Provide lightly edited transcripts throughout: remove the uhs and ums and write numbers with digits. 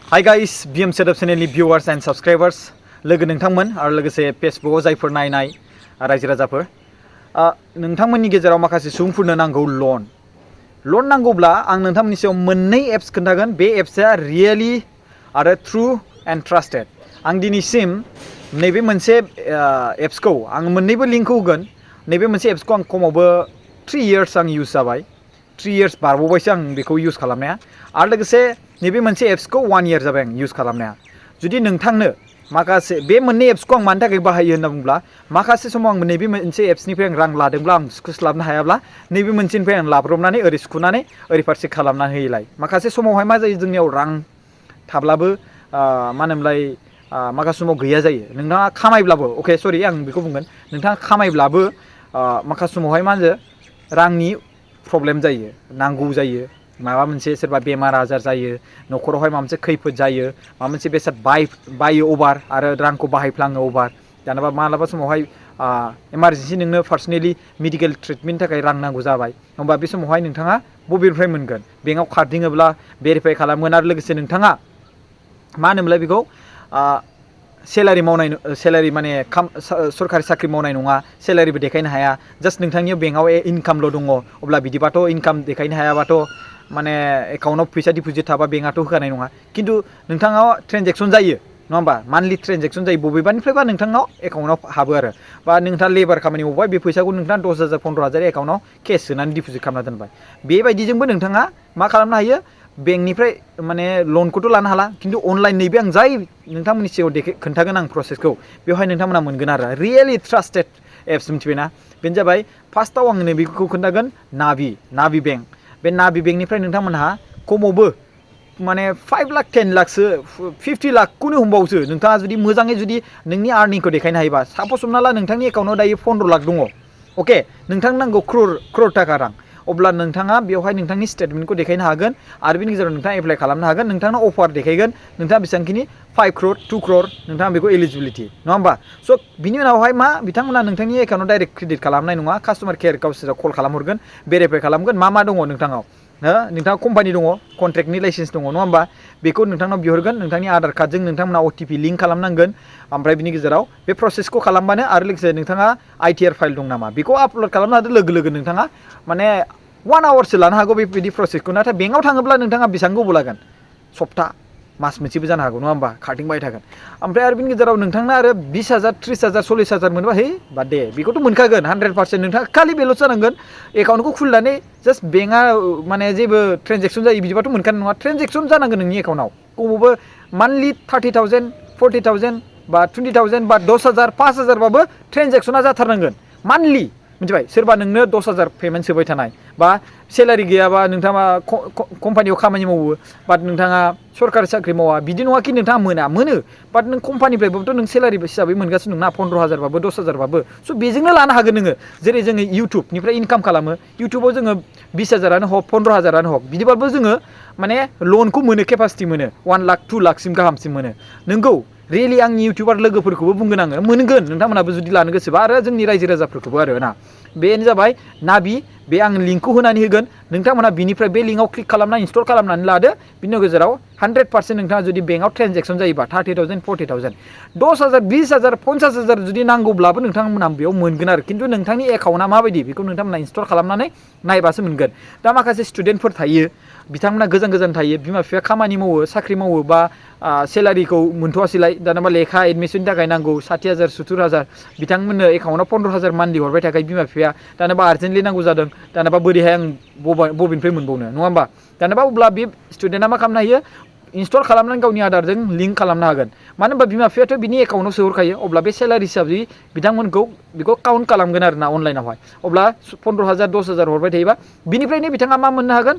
Hi guys, BM Setup channel viewers and subscribers लोगो नोंथांमोन आरो लोगोसे फेसबुकआव जायफोर नायनाय रायजो राजाफोर नोंथांमोननि गेजेराव माखासे सुबुंफोरनो नांगौ लन नांगौब्ला आं नोंथांमोननि सायाव मोननै एप्स खोन्थागोन बे एप्सआ रियेलि आरो ट्रु एन्ड ट्रास्टेड आं दिनैसिम नैबे मोनसे एप्सखौ आं मोननैबो लिंकखौ होगोन नैबे मोनसे एप्सखौ आं खमावबो 3 years आं इउज जाबाय 3 years बारबावबायसो आं बेखौ इउज खालामनाया आरो लोगोसे नैबे मोनसे एप्सखौ 1 year जाबाय आं इउज खालामनाया जुदि नोंथांनो माखासे बे मोननै एप्सखौ आं मानि थाखाय बाहायो होनना बुंब्ला माखासे समाव आं नैबे मोनसे एप्सनिफ्राय आं रां लादोंब्ला आं सुख'स्लाबनो हायाब्ला नैबे मोनसेनिफ्राय आं लाब्रबनानै ओरै सुख'नानै ओरै फारसे खालामनानै होयोलाय माखासे समावहाय मा जायो जोंनियाव रां थाब्लाबो मा होनोमोनलाय माखासे समाव गैया जायो नोंथाङा खामायब्लाबो अके सरि आं बेखौ बुंगोन नोंथाङा खामायब्लाबो माखासे समावहाय मा होनो रांनि प्रब्लेम जायो नांगौ जायो माबा मोनसे सोरबा बेमार आजार जायो न'खरावहाय माबा मोनसे खैफोद जायो माबा मोनसे बेसाद बायो अभार आरो रांखौ बाहायफ्लाङो अभार जानोबा मालाबा समावहाय इमारजेन्सि नोंनो पार्सनेलि मेडिकेल ट्रिटमेन्टनि थाखाय रां नांगौ जाबाय होमबा बे समावहाय नोंथाङा बबेनिफ्राय मोनगोन बेंकआव खारदिङोब्ला भेरिफाइ खालामगोन आरो लोगोसे नोंथाङा मा होनोमोनलाय बेखौ सेलारि मावनाय सेलारि माने सरकारि साख्रि मावनाय नङा सेलारिबो देखायनो हाया जास्ट नोंथांनियाव बेंकआव इनकामल' दङ अब्ला बिदिबाथ' इनकाम देखायनो हायाबाथ' माने एकाउन्टआव फैसा डिप'जिट थाबा बेंकआथ' होखानाय नङा खिन्थु नोंथाङा ट्रेनजेक्सन जायो नङा होमबा मान्थलि ट्रेनजेक्सन जायो बबेबानिफ्रायबा नोंथांनाव एकाउन्टआव हाबो आरो बा नोंथाङा लेबार खामानि मावबाय बे फैसाखौ नोंथाङा 10,000 15,000 एकाउन्टआव केस सोनानै डिप'जिट खालामना दोनबाय बेबायदिजोंबो नोंथाङा मा खालामनो हायो बेंकनिफ्राय माने लनखौथ' लानो हाला खिन्थु अनलाइन नैबे आं जाय नोंथांमोननि सिगाङाव खोन्थागोन आं प्रसेसखौ बेवहाय नोंथांमोना मोनगोन आरो रियेलि ट्रास्टेड एप्स मिथिबायना बेनो जाबाय फार्स्टआव आं नैबेखौ खोन्थागोन नाभि बेंक बे नाभि बेंकनिफ्राय नोंथांमोनहा खमावबो माने 5 लाख 10 लाखसो 50 लाखखौनो हमबावसो नोंथाङा जुदि मोजाङै जुदि नोंनि आर्निंखौ देखायनो हायोबा सापस हमना ला नोंथांनि एकाउन्टआव दायो 15 लाख दङ अके नोंथांनो नांगौ क्रर थाखा रां अब्ला नोंथाङा बेवहाय नोंथांनि स्टेटमेन्टखौ देखायनो हागोन आरो बेनि गेजेराव नोंथाङा एप्लाइ खालामनो हागोन नोंथांनो अफार देखायगोन नोंथाङा बेसेबांखिनि 5 crore 2 crore नोंथाङा बेखौ एलिजिबिलिटि नङा होमबा स' बिनि उनावहाय मा बिथांमोना नोंथांनि एकाउन्टआव डाइरेक्ट क्रेडिट खालामनाय नङा कास्टमार केयार गावसोरा कल खालामहरगोन भेरिफाइ खालामगोन मा दङ नोंथांनाव नोंथाङा कम्पानि दङ कन्ट्रेक्टनि लाइसेन्स दङ नङा होमबा बेखौ नोंथांनाव बिहरगोन नोंथांनि आधार कार्डजों नोंथांमोना OTP लिंक खालामनांगोन ओमफ्राय बिनि गेजेराव बे प्रसेसखौ खालामबानो आरो लोगोसे नोंथाङा ITR फाइल दं नामा बेखौ आपल'ड खालामनो हादो लोगो नोंथाङा माने 1 hourसो लानो हागौ बेबायदि प्रसेसखौ नाथाय बेंकआव थाङोब्ला नोंथाङा बेसेबां गोबाव लागोन सप्ता मास मोनसेबो जानो हागौ नङा होमबा खारथिंबाय थागोन ओमफ्राय आरो बिनि गेजेराव नोंथांना आरो 20,000 30,000 40,000 मोनोबा है बा दे बेखौथ' मोनखागोन 100% नोंथाङा खालि बेल' जानांगोन एकाउन्टखौ खुलिनानै जास्ट बेंकआ माने जेबो ट्रेनजेक्सन जायो बिदिबाथ' मोनखानाय नङा ट्रेनजेक्सन जानांगोन नोंनि एकाउन्टआव खमावबो मान्थलि 30,000 40,000 बा 20,000 बा 10,000 5,000 बाबो ट्रेनजेक्सना जाथारनांगोन मान्थलि मिथिबाय सोरबा नोंनो 10,000 पेमेन्ट सोबाय थानाय बा सेलारि गैयाबा नोंथाङा कम्पानियाव खामानि मावो बाट नोंथाङा सरकारि साख्रि मावा बिदि नङा कि नोंथाङा मोनो बाट नों कम्पानिफ्रायबोथ' नों सेलारि हिसाबै मोनगासिनो दं ना 15,000 बाबो 10,000 बाबो स' बेजोंनो लानो हागोन नोङो जेरै जोङो इउटुबनिफ्राय इनकाम खालामो इउटुबाव जोङो 20,000 हक 15,000 हक बिदिबाबो जोङो माने लनखौ मोनो केपासिटि मोनो 1 लाख 2 लाखसिम गाहामसिम मोनो नोंगौ रियेलि आंनि इउटुबार लोगोफोरखौबो बुंगोन आङो मोनगोन नोंथांमोनाबो जुदि लानो गोसोबा आरो जोंनि रायजो राजाफोरखौबो आरो ना बेनो जाबाय नाभि बे आं लिंकखौ होनानै होगोन नोंथांमोना बिनिफ्राय बे लिंकआव क्लिक खालामना इनस्टल खालामनानै लादो बिनि गेजेराव 100% नोंथाङा जुदि बेंकआव ट्रेनजेक्सन जायोबा 30,000 40,000 10,000 20,000 50,000 जुदि नांगौब्लाबो नोंथांमोना बेयाव मोनगोन आरो खिन्थु नोंथांनि एकाउन्टआ माबायदि बेखौ नोंथांमोना इनस्टल खालामनानै नायबासो मोनगोन दा माखासे स्टुडेन्टफोर थायो बिथांमोना गोजान थायो बिमा बिफाया खामानि मावो साख्रि मावो बा सेलारिखौ मोनथ'वासैलाय दानाबा लेखा एडमिसननि थाखाय नांगौ 60,000 70,000 बिथांमोननो एकाउन्टआव 15,000 मान्थलि हरबाय थाखाय बिमा बिफाया दानाबा आर्जेन्टलि नांगौ जादों दानाबा बोरैहाय आं बबेनिफ्राय मोनबावनो नङा होमबा दानाबा अब्ला बे स्टुडेन्टआ मा खालामनो हायो इनस्टल खालामनानै गावनि आधारजों लिंक खालामनो हागोन मानो होनबा बिमा बिफायाथ' बिनि एकाउन्टआव सोहरखायो अब्ला बे सेलारि हिसाबै बिथांमोनखौ बेखौ काउन्ट खालामगोन आरो ना अनलाइनावहाय अब्ला 15,000 10,000 हरबाय थायोबा बिनिफ्रायनो बिथाङा मा मोननो हागोन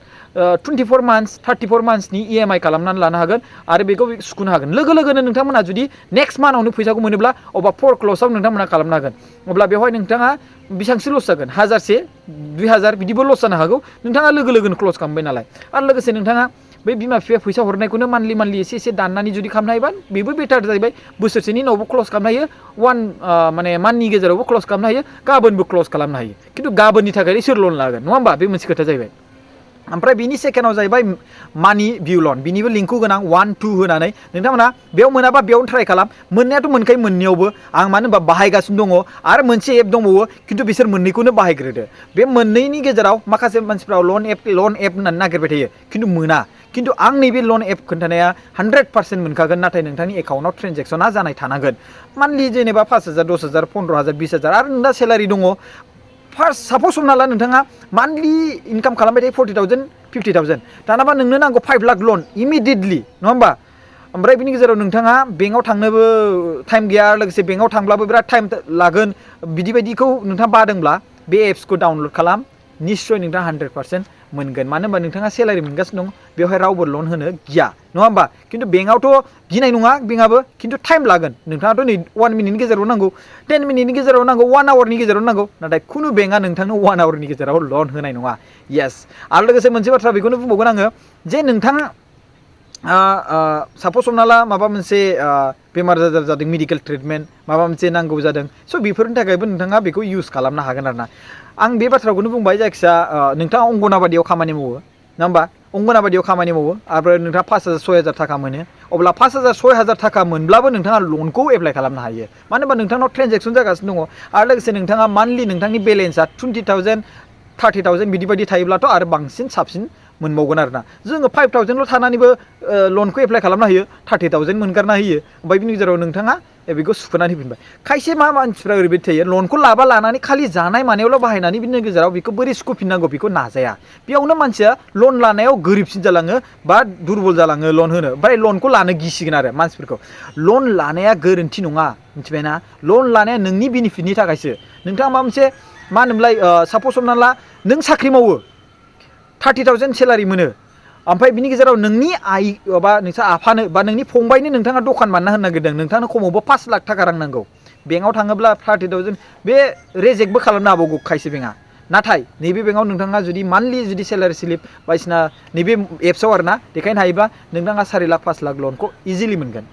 24 months 34 monthsनि EMI खालामनानै लानो हागोन आरो बेखौ सुख'नो हागोन लोगोनो नोंथांमोना जुदि नेक्स्ट मान्थआवनो फैसाखौ मोनोब्ला अब्ला फरक्ल'सआव नोंथांमोना खालामनो हागोन अब्ला बेवहाय नोंथाङा बेसेबांसो लस जागोन 1,000 2,000 बिदिबो लस जानो हागौ नोंथाङा लोगोनो क्ल'ज खालामबाय नालाय आरो लोगोसे नोंथाङा बै बिमा बिफाया फैसा हरनायखौनो मान्थलि एसे दाननानै जुदि खालामनो हायोबा बेबो बेटार जाहैबाय बोसोरसेनि उनावबो क्ल'ज खालामनो हायो माने मान्थनि गेजेरावबो क्ल'ज खालामनो हायो गाबोनबो क्ल'ज खालामनो हायो खिन्थु गाबोननि थाखाय सोर लन लागोन नङा होमबा बे मोनसे खोथा जाहैबाय ओमफ्राय बिनि सेकेन्डआव जाहैबाय मानि भिउ लन बिनिबो लिंकखौ गोनां 1 2 होनानै नोंथांमोना बेयाव मोनाबा बेयावनो ट्राइ खालाम मोननायाथ' मोनखायो मोननैयावबो आं मानो होनबा बाहायगासिनो दङ आरो मोनसे एप दंबावो खिन्थु बिसोर मोननैखौनो बाहायग्रोदो बे मोननैनि गेजेराव माखासे मानसिफ्रा लन एप होननानै नागिरबाय थायो खिन्थु मोना खिन्थु आं नैबे लन एप खोन्थानाया 100% मोनखागोन नाथाय नोंथांनि एकाउन्टआव ट्रेनजेक्सना जानाय थानांगोन मान्थलि जेनेबा 5,000 10,000 15,000 20,000 आरो नोंना सेलारि दङ फार्स्ट साप'ज हमना ला नोंथाङा मान्थलि इनकाम खालामबाय थायो 40,000 50,000 दानाबा नोंनो नांगौ 5 लाख लन इमिडियेटलि नङा होमबा ओमफ्राय बिनि गेजेराव नोंथाङा बेंकआव थांनोबो टाइम गैया लोगोसे बेंकआव थांब्लाबो बिराद टाइम लागोन बिदि बायदिखौ नोंथाङा बादोंब्ला बे एप्सखौ डाउनलड खालाम निश्चय नोंथाङा 100% मोनगोन मानो होनबा नोंथाङा सेलारि मोनगासिनो दं बेवहाय रावबो लन होनो गिया नङा होमबा खिन्थु बेंकआवथ' गिनाय नङा बेंकआबो खिन्थु टाइम लागोन नोंथाङाथ' नै 1 मिनिटनि गेजेराव नांगौ 10 मिनिटनि गेजेराव नांगौ 1 आवारनि गेजेराव नांगौ नाथाय खुनु बेंकआ नोंथांनो 1 आवारनि गेजेराव लन होनाय नङा येस आरो लोगोसे मोनसे बाथ्रा बेखौनो बुंबावगोन आङो जे नोंथाङा साप'ज हमना ला माबा मोनसे बेमार आजार जादों मेडिकेल ट्रिटमेन्ट माबा मोनसे नांगौ जादों स' बेफोरनि थाखायबो नोंथाङा बेखौ इउज खालामनो हागोन आरो ना आं बे बाथ्राखौनो बुंबाय जायखिया नोंथाङा अंगनाबादियाव खामानि मावो नङा होमबा अंगनाबादियाव खामानि मावो आरो नोंथाङा 5,000 6,000 थाखा मोनो अब्ला 5,000 6,000 थाखा मोनब्लाबो नोंथाङा लनखौ एप्लाइ खालामनो हायो मानो होनबा नोंथांनाव ट्रेनजेक्सन जागासिनो दङ आरो लोगोसे नोंथाङा मान्थलि नोंथांनि बेलेन्सआ 20,000 30,000 बिदि बायदि थायोब्लाथ' आरो बांसिन साबसिन मोनबावगोन आरोना जोङो 5,000ल' थानानैबो लनखौ एप्लाइ खालामनो हायो 30,000 मोनगारना होयो ओमफ्राय बिनि गेजेराव नोंथाङा बेखौ सुख'नानै होफिनबाय खायसे मानसिफ्रा ओरैबायदि थायो लनखौ लानानै खालि जानाय मानायावल' बाहायनानै बिनि गेजेराव बेखौ बोरै सुख'फिननांगौ बेखौ नाजाया बेयावनो मानसिया लन लानायाव गोरिबसिन जालाङो बा दुरबल जालाङो लन होनो ओमफ्राय लनखौ लानो गिसिगोन आरो मानसिफोरखौ लन लानाया गोरोन्थि नङा मिथिबायना लन लानाया नोंनि बेनिफिटनि थाखायसो नोंथाङा माबा मोनसे मा होनोमोनलाय साप'ज हमना ला नों साख्रि मावो 30,000 सेलारि मोनो ओमफ्राय बिनि गेजेराव नोंनि आइ बा नोंसा आफानो बा नोंनि फंबायनो नोंथाङा दखान बानायना होनो नागिरदों नोंथांनो खमावबो 5 लाख थाखा रां नांगौ बेंकआव थाङोब्ला 30,000 बे रेजेक्टबो खालामनो हाबावगौ खायसे बेंकआ नाथाय नैबे बेंकआव नोंथाङा जुदि मान्थलि जुदि सेलारि स्लिप बायदिसिना नैबे एप्सआव आरोना देखायनो हायोबा नोंथाङा 4 लाख 5 लाख लनखौ इजिलि मोनगोन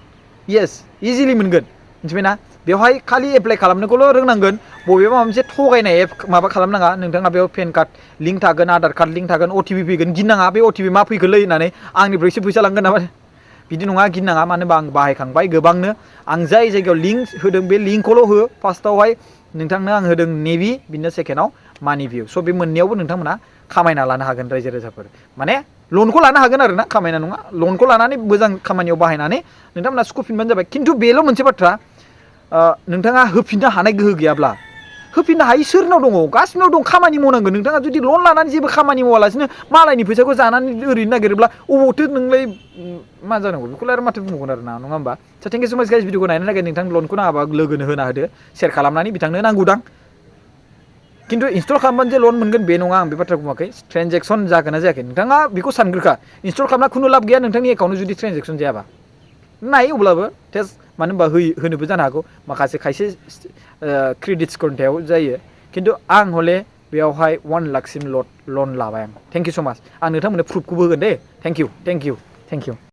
येस इजिलि मोनगोन मिथिबायना बेवहाय खालि एप्लाइ खालामनोखौल' रोंनांगोन बबेबा माबा मोनसे थगायनाय एप माबा खालामनाङा नोंथाङा बेयाव पेन कार्ड लिंक थागोन आधार कार्ड लिंक थागोन OTP फैगोन गिनाङा बे OTP मा फैखोलै होननानै आंनिफ्रायसो फैसा लांगोन नामा बिदि नङा गिनाङा मानो होनबा आं बाहायखांबाय गोबांनो आं जाय जायगायाव लिंक होदों बे लिंकखौल' हो फार्स्टआवहाय नोंथांनो आं होदों नेभि बिदिनो सेकेन्डआव मानि भिउ स' बे मोननैयावबो नोंथांमोना खामायना लानो हागोन रायजो राजाफोर माने लनखौ लानो हागोन आरो ना खामायना नङा लनखौ लानानै मोजां खामानियाव बाहायनानै नोंथांमोना सुख'फिनबानो जाबाय खिन्थु बेल' मोनसे बाथ्रा नोंथाङा होफिननो हानाय गोहो गैयाब्ला होफिननो हायि सोरनाव दङ गासिनाव दं खामानि मावनांगोन नोंथाङा जुदि लन लानानै जेबो खामानि मावालासिनो मालायनि फैसाखौ जानानै ओरैनो नागिरोब्ला अबावथो नोंलाय मा जानांगौ बेखौलाय आरो माथो बुंबावगोन आरो ना नङा होमबा स' थेंक इउ स' माच गाइस भिडिअखौ नायनो थाखाय नोंथां लनखौ नाङाबा लोगोनो होना होदो शेयार खालामनानै बिथांनो नांगौदां खिन्थु इनस्टल खालामबानो जे लन मोनगोन बे नङा आं बे बाथ्राखौ बुङाखै ट्रेनजेक्सन जागोन ना जायाखै नोंथाङा बेखौ सानग्रोखा इनस्टल खालामना खुनु लाब गैया नोंथांनि एकाउन्टआव जुदि ट्रेनजेक्सन जायाबा नाय अब्लाबो टेस्ट मानो होनबा होनोबो जानो हागौ माखासे खायसे क्रेडिट स्करनि सायाव जायो खिन्थु आं हले बेयावहाय 1 लाखसिम लन लाबाय आं थेंक इउ स' माच आं नोंथांमोननो प्रुफखौबो होगोन दे थेंक इउ